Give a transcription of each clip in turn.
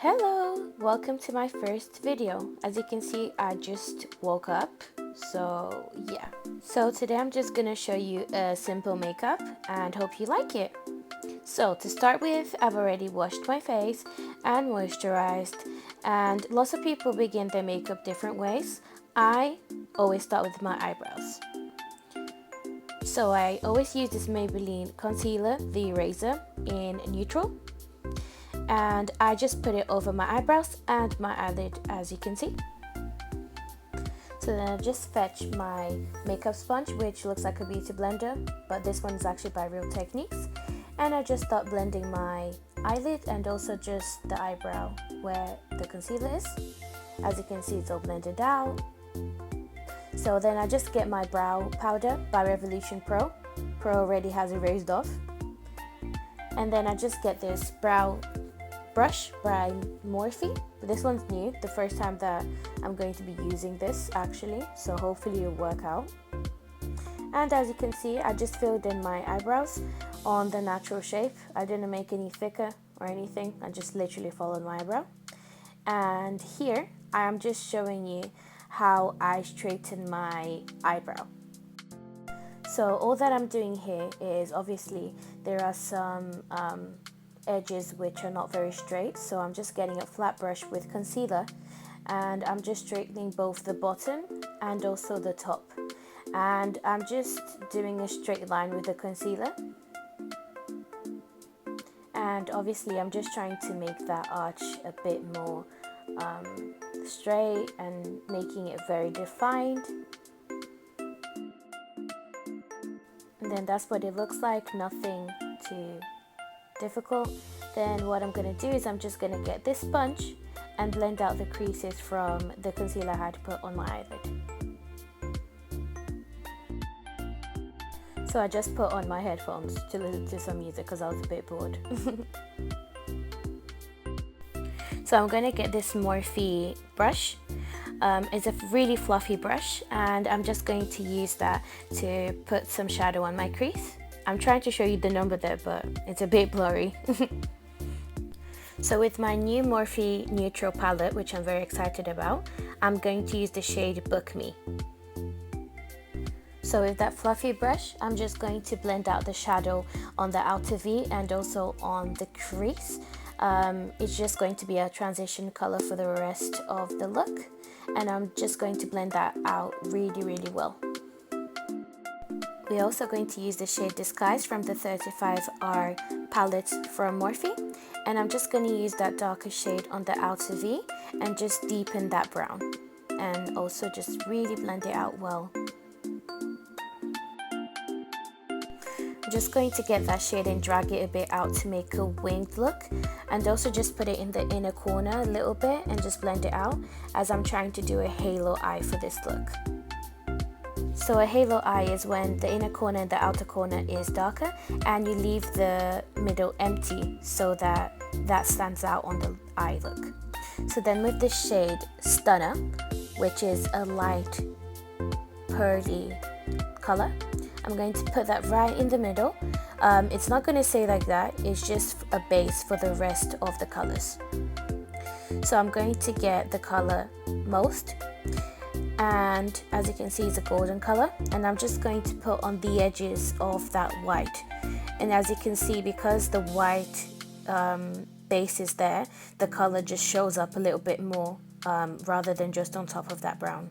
Hello, welcome to my first video. As you can see, I just woke up, so yeah. So today I'm just gonna show you a simple makeup and hope you like it. So to start with, I've already washed my face and moisturized, and lots of people begin their makeup different ways. I always start with my eyebrows. So I always use this Maybelline concealer, the eraser, in neutral. And I just put it over my eyebrows and my eyelid, as you can see. So then I just fetch my makeup sponge, which looks like a beauty blender, but this one is actually by Real Techniques. And I just start blending my eyelid and also just the eyebrow where the concealer is. As you can see, it's all blended out. So then I just get my brow powder by Revolution Pro. Pro already has erased off. And then I just get this brow brush by Morphe. This one's new, the first time that I'm going to be using this actually, so hopefully it'll work out. And as you can see, I just filled in my eyebrows on the natural shape. I didn't make any thicker or anything, I just literally followed my eyebrow. And here I am just showing you how I straighten my eyebrow. So all that I'm doing here is, obviously there are some edges which are not very straight, so I'm just getting a flat brush with concealer and I'm just straightening both the bottom and also the top, and I'm just doing a straight line with the concealer, and obviously I'm just trying to make that arch a bit more straight and making it very defined. And then that's what it looks like, nothing too difficult. Then what I'm going to do is I'm just going to get this sponge and blend out the creases from the concealer I had put on my eyelid. So I just put on my headphones to listen to some music because I was a bit bored. So I'm going to get this Morphe brush. It's a really fluffy brush and I'm just going to use that to put some shadow on my crease. I'm trying to show you the number there, but it's a bit blurry. So with my new Morphe neutral palette, which I'm very excited about, I'm going to use the shade Book Me. So with that fluffy brush, I'm just going to blend out the shadow on the outer V and also on the crease. It's just going to be a transition color for the rest of the look, and I'm just going to blend that out really well. We're also going to use the shade Disguise from the 35R palette from Morphe, and I'm just going to use that darker shade on the outer V and just deepen that brown, and also just really blend it out well. I'm just going to get that shade and drag it a bit out to make a winged look, and also just put it in the inner corner a little bit and just blend it out, as I'm trying to do a halo eye for this look. So a halo eye is when the inner corner and the outer corner is darker and you leave the middle empty so that stands out on the eye look. So then with the shade Stunner, which is a light pearly color, I'm going to put that right in the middle. It's not going to stay like that, it's just a base for the rest of the colors. So I'm going to get the color Most, and as you can see it's a golden color, and I'm just going to put on the edges of that white. And as you can see, because the white base is there, the color just shows up a little bit more rather than just on top of that brown.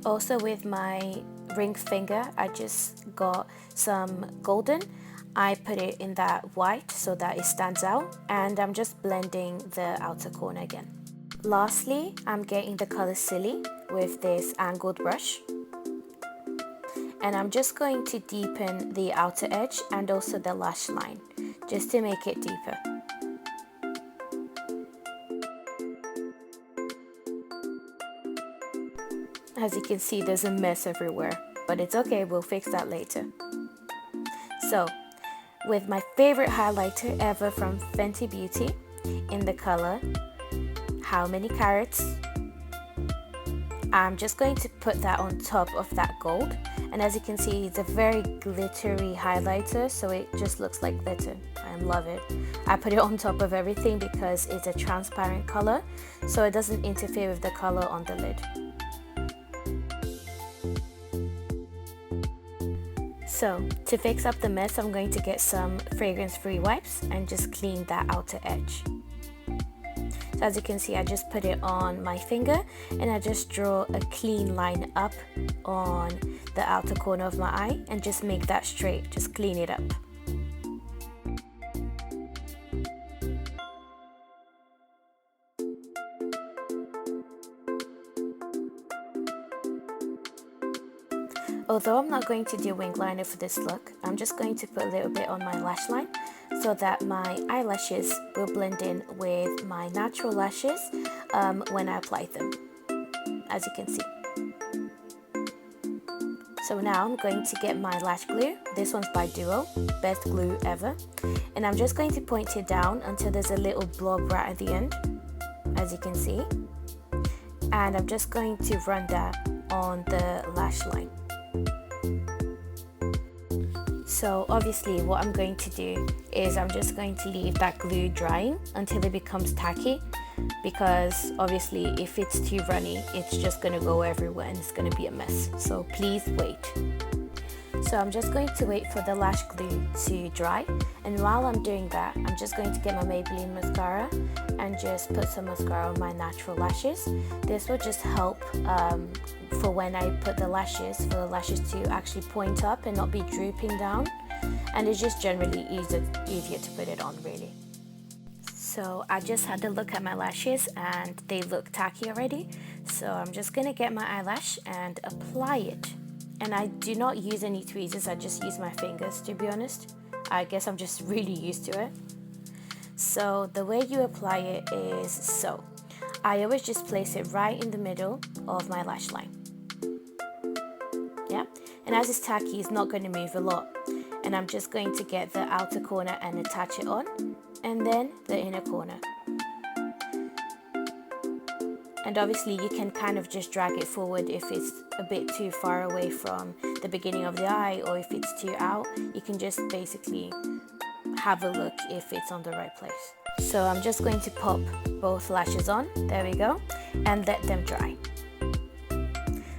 Also with my ring finger, I just got some golden. I put it in that white so that it stands out, and I'm just blending the outer corner again. Lastly, I'm getting the color Silly with this angled brush, and I'm just going to deepen the outer edge and also the lash line just to make it deeper. As you can see, there's a mess everywhere, but it's okay, we'll fix that later. So with my favorite highlighter ever from Fenty Beauty in the color How Many Carats, I'm just going to put that on top of that gold, And as you can see, it's a very glittery highlighter, so it just looks like glitter. I love it. I put it on top of everything because it's a transparent color, so it doesn't interfere with the color on the lid. So to fix up the mess, I'm going to get some fragrance-free wipes and just clean that outer edge. So as you can see, I just put it on my finger and I just draw a clean line up on the outer corner of my eye and just make that straight, just clean it up. Although I'm not going to do wing liner for this look, I'm just going to put a little bit on my lash line so that my eyelashes will blend in with my natural lashes when I apply them, as you can see. So now I'm going to get my lash glue. This one's by Duo, best glue ever. And I'm just going to point it down until there's a little blob right at the end, as you can see. And I'm just going to run that on the lash line. So obviously what I'm going to do is I'm just going to leave that glue drying until it becomes tacky, because obviously if it's too runny, it's just going to go everywhere and it's going to be a mess. So please wait. So I'm just going to wait for the lash glue to dry, and while I'm doing that, I'm just going to get my Maybelline mascara and just put some mascara on my natural lashes. This will just help for when I put the lashes, for the lashes to actually point up and not be drooping down, and it's just generally easier to put it on, really. So I just had a look at my lashes and they look tacky already, so I'm just gonna get my eyelash and apply it. And I do not use any tweezers, I just use my fingers, to be honest. I guess I'm just really used to it. So the way you apply it is so. I always just place it right in the middle of my lash line. Yeah, and as it's tacky, it's not going to move a lot. And I'm just going to get the outer corner and attach it on, and then the inner corner. And obviously you can kind of just drag it forward if it's a bit too far away from the beginning of the eye, or if it's too out, you can just basically have a look if it's on the right place. So I'm just going to pop both lashes on, there we go, and let them dry.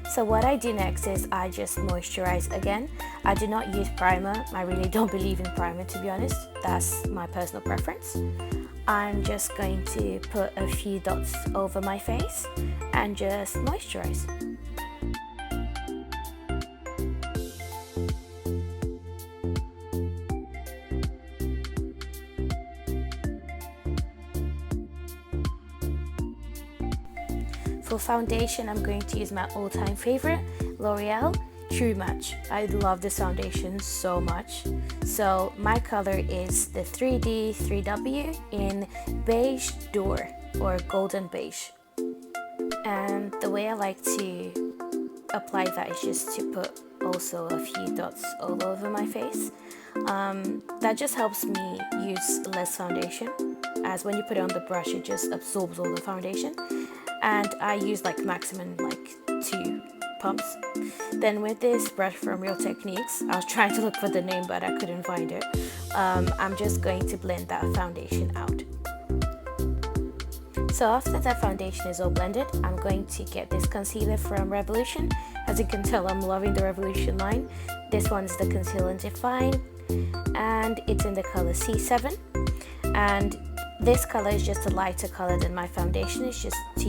So what I do next is I just moisturize again. I do not use primer. I really don't believe in primer, to be honest. That's my personal preference. I'm just going to put a few dots over my face and just moisturize. For foundation, I'm going to use my all-time favorite, L'Oreal True Match. I love this foundation so much. So my color is the 3D 3W in beige door, or golden beige. And the way I like to apply that is just to put also a few dots all over my face. That just helps me use less foundation, as when you put it on the brush, it just absorbs all the foundation. And I use like maximum 2 pumps. Then with this brush from Real Techniques, I was trying to look for the name but I couldn't find it. I'm just going to blend that foundation out. So after that foundation is all blended, I'm going to get this concealer from Revolution. As you can tell, I'm loving the Revolution line. This one's the Conceal and Define, and it's in the color C7. And this color is just a lighter color than my foundation. It's just to,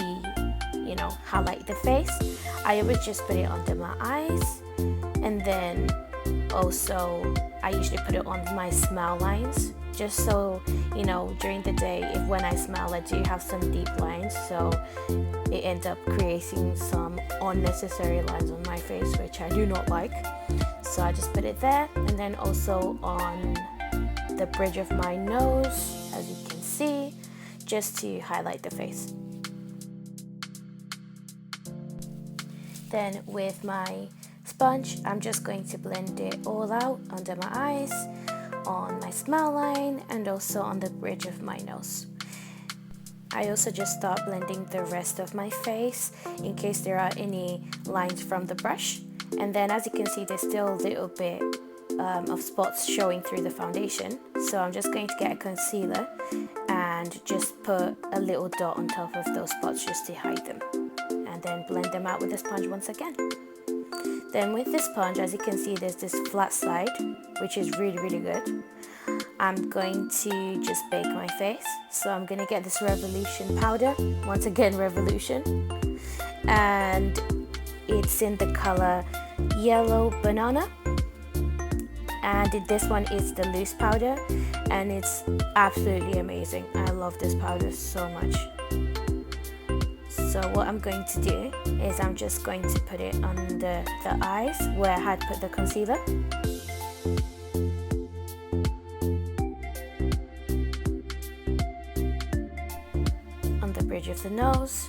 highlight the face. I always just put it under my eyes, and then also I usually put it on my smile lines, just so, during the day, if when I smile, I do have some deep lines, so it ends up creating some unnecessary lines on my face, which I do not like. So I just put it there, and then also on the bridge of my nose, as you can see, just to highlight the face. Then with my sponge, I'm just going to blend it all out under my eyes, on my smile line, and also on the bridge of my nose. I also just start blending the rest of my face in case there are any lines from the brush, And then as you can see, there's still a little bit of spots showing through the foundation. So I'm just going to get a concealer and just put a little dot on top of those spots just to hide them. And then blend them out with a sponge once again. Then with this sponge, as you can see, there's this flat side, which is really good. I'm going to just bake my face. So I'm going to get this Revolution powder, once again Revolution, and it's in the color Yellow Banana, and this one is the loose powder, and it's absolutely amazing. I love this powder so much. So what I'm going to do is I'm just going to put it under the eyes where I had put the concealer. On the bridge of the nose,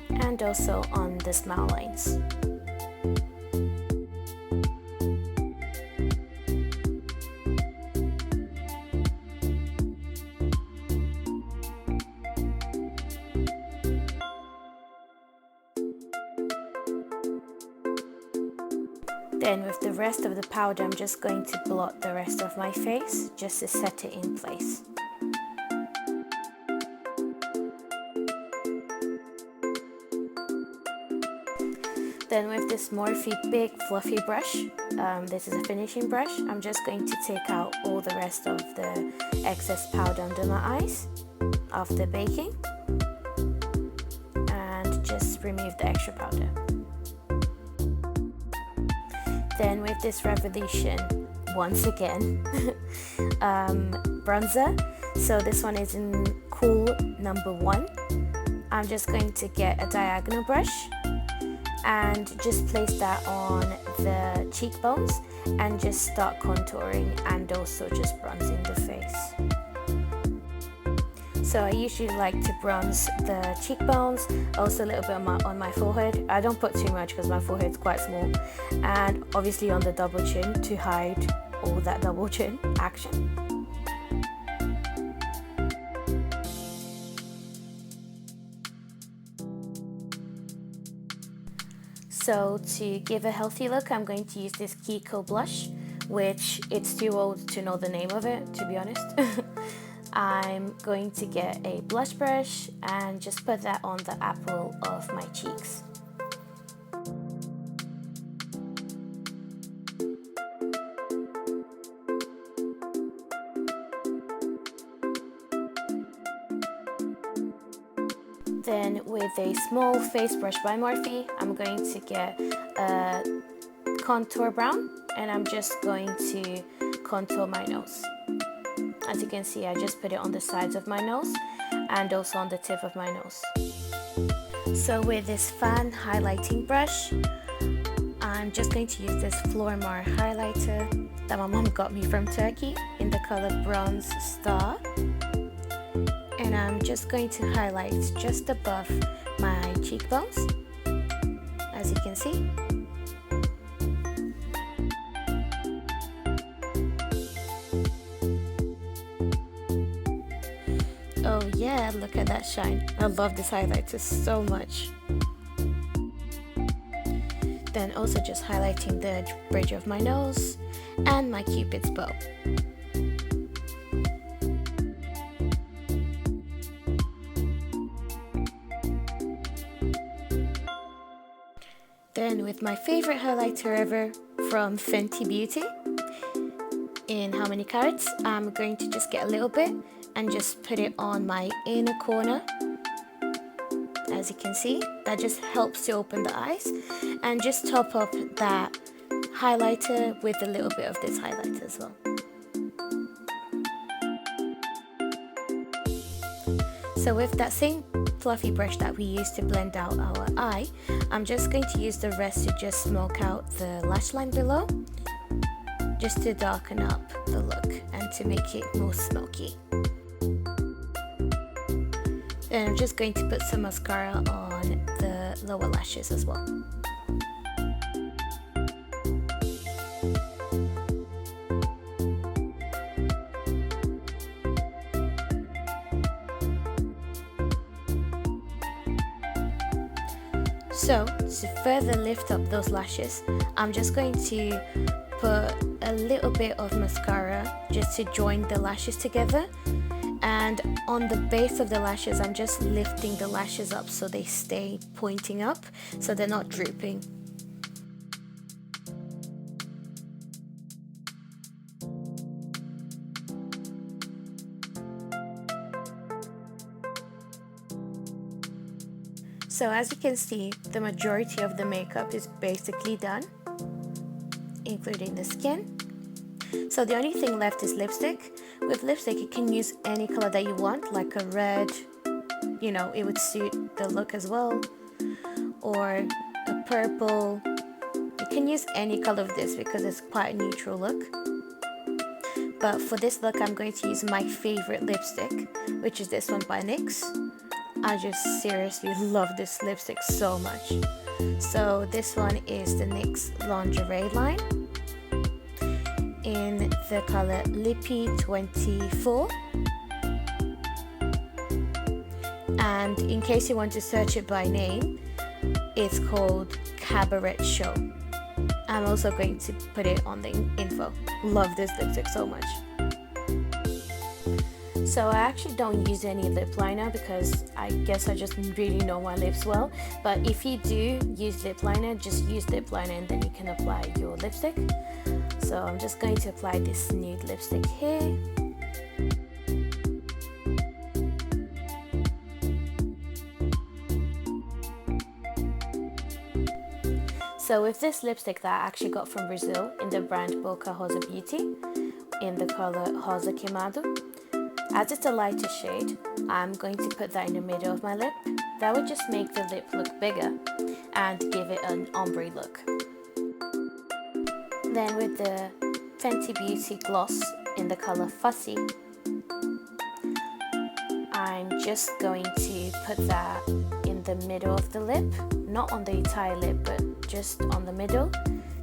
and also on the smile lines. Then with the rest of the powder, I'm just going to blot the rest of my face just to set it in place. Then with this Morphe big fluffy brush, this is a finishing brush, I'm just going to take out all the rest of the excess powder under my eyes after baking and just remove the extra powder. Then with this Revolution, once again, bronzer, so this one is in Cool number 1. I'm just going to get a diagonal brush and just place that on the cheekbones and just start contouring and also just bronzing the face. So I usually like to bronze the cheekbones, also a little bit on my forehead. I don't put too much because my forehead's quite small, and obviously on the double chin to hide all that double chin action. So to give a healthy look, I'm going to use this Fico blush, which it's too old to know the name of it, to be honest. I'm going to get a blush brush and just put that on the apple of my cheeks. Then with a small face brush by Morphe, I'm going to get a contour brown and I'm just going to contour my nose. As you can see, I just put it on the sides of my nose and also on the tip of my nose. So with this fan highlighting brush, I'm just going to use this Flormar highlighter that my mom got me from Turkey in the color Bronze Star. And I'm just going to highlight just above my cheekbones, as you can see. Oh yeah, look at that shine. I love this highlighter so much. Then also just highlighting the bridge of my nose and my Cupid's bow. Then with my favorite highlighter ever from Fenty Beauty in How Many Carats, I'm going to just get a little bit and just put it on my inner corner. As you can see, that just helps to open the eyes, and just top up that highlighter with a little bit of this highlighter as well. So with that same fluffy brush that we used to blend out our eye, I'm just going to use the rest to just smoke out the lash line below, just to darken up the look and to make it more smoky. Then I'm just going to put some mascara on the lower lashes as well. So to further lift up those lashes, I'm just going to put a little bit of mascara just to join the lashes together, and on the base of the lashes I'm just lifting the lashes up so they stay pointing up, so they're not drooping. So as you can see, the majority of the makeup is basically done, including the skin. So the only thing left is lipstick. With lipstick you can use any color that you want, like a red, you know, it would suit the look as well, or a purple. You can use any color of this because it's quite a neutral look. But for this look I'm going to use my favorite lipstick, which is this one by NYX. I just seriously love this lipstick so much. So this one is the NYX Lingerie line in the color Lipi 24. And in case you want to search it by name, it's called Cabaret Show. I'm also going to put it on the info. Love this lipstick so much. So I actually don't use any lip liner because I guess I just really know my lips well. But if you do use lip liner, just use lip liner and then you can apply your lipstick. So I'm just going to apply this nude lipstick here. So with this lipstick that I actually got from Brazil in the brand Bocarosa Beauty in the color Rosa Queimado, as it's a lighter shade, I'm going to put that in the middle of my lip. That would just make the lip look bigger and give it an ombre look. Then with the Fenty Beauty gloss in the color Fussy, I'm just going to put that in the middle of the lip, not on the entire lip, but just on the middle.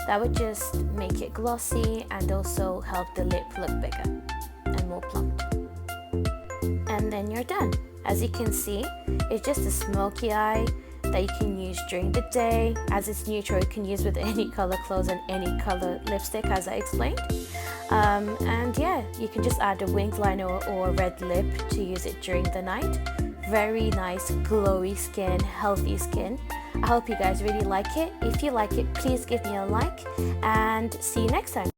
That would just make it glossy and also help the lip look bigger and more plump. And then you're done. As you can see, it's just a smoky eye that you can use during the day. As it's neutral, you can use with any color clothes and any color lipstick, as I explained. And yeah, you can just add a winged liner or a red lip to use it during the night. Very nice, glowy skin, healthy skin. I hope you guys really like it. If you like it, please give me a like and see you next time.